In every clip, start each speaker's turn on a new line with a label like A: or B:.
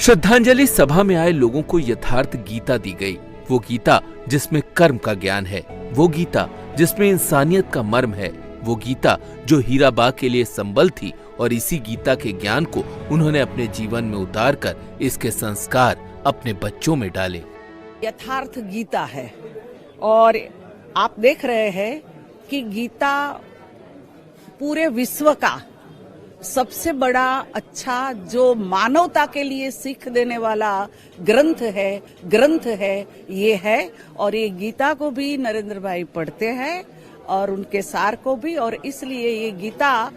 A: श्रद्धांजलि सभा में आए लोगों को यथार्थ गीता दी गई, वो गीता जिसमें कर्म का ज्ञान है, वो गीता जिसमें इंसानियत का मर्म है, वो गीता जो हीराबा के लिए संबल थी और इसी गीता के ज्ञान को उन्होंने अपने जीवन में उतारकर इसके संस्कार अपने बच्चों में डाले।
B: यथार्थ गीता है और आप देख रहे हैं कि गीता पूरे विश्व का सबसे बड़ा अच्छा जो मानवता के लिए सीख देने वाला ग्रंथ है ये है। और ये गीता को भी नरेंद्र भाई पढ़ते हैं और उनके सार को भी, और इसलिए ये गीता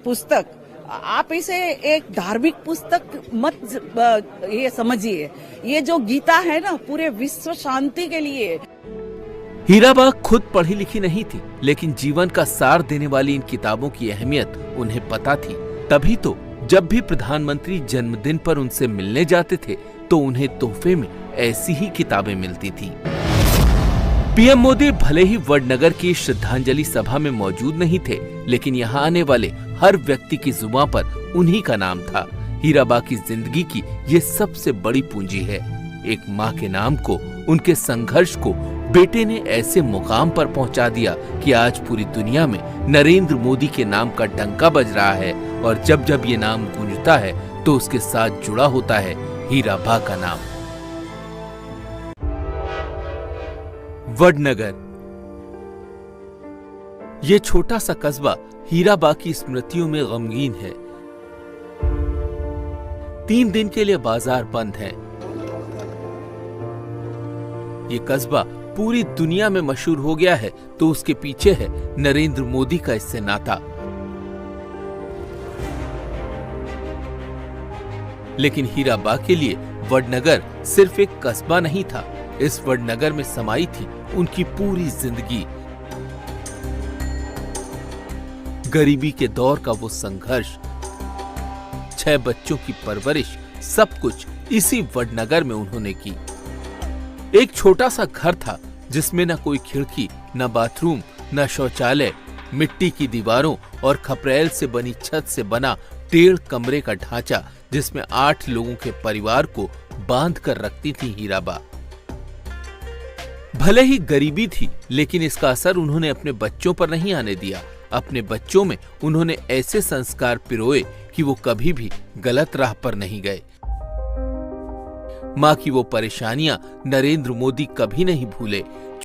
B: पुस्तक आप इसे एक धार्मिक पुस्तक मत ये समझिए, ये जो गीता है ना पूरे विश्व शांति के लिए।
A: हीराबा खुद पढ़ी लिखी नहीं थी, लेकिन जीवन का सार देने वाली इन किताबों की अहमियत उन्हें पता थी। तभी तो जब भी प्रधानमंत्री जन्मदिन पर उनसे मिलने जाते थे तो उन्हें तोहफे में ऐसी ही किताबें मिलती थी। पीएम मोदी भले ही वडनगर की श्रद्धांजलि सभा में मौजूद नहीं थे, लेकिन यहाँ आने वाले हर व्यक्ति की जुबान पर उन्हीं का नाम था। हीराबा की जिंदगी की ये सबसे बड़ी पूंजी है। एक माँ के नाम को, उनके संघर्ष को बेटे ने ऐसे मुकाम पर पहुंचा दिया कि आज पूरी दुनिया में नरेंद्र मोदी के नाम का डंका बज रहा है, और जब जब ये नाम गूंजता है तो उसके साथ जुड़ा होता है हीराबा का नाम। वडनगर, ये छोटा सा कस्बा हीराबा की स्मृतियों में गमगीन है। 3 दिन के लिए बाजार बंद है। ये कस्बा पूरी दुनिया में मशहूर हो गया है तो उसके पीछे है नरेंद्र मोदी का इससे नाता। लेकिन हीराबा के लिए वडनगर सिर्फ एक कस्बा नहीं था, इस वडनगर में समाई थी उनकी पूरी जिंदगी। गरीबी के दौर का वो संघर्ष, 6 बच्चों की परवरिश, सब कुछ इसी वडनगर में उन्होंने की। एक छोटा सा घर था जिसमें न कोई खिड़की, न बाथरूम, न शौचालय, मिट्टी की दीवारों और खपरेल से बनी छत से बना टेढ़ कमरे का ढांचा, जिसमें 8 लोगों के परिवार को बांध कर रखती थी हीराबा। भले ही गरीबी थी, लेकिन इसका असर उन्होंने अपने बच्चों पर नहीं आने दिया। अपने बच्चों में उन्होंने ऐसे संस्कार पिरोए कि वो कभी भी गलत राह पर नहीं गए। माँ की वो परेशानियां नरेंद्र मोदी कभी नहीं भूले।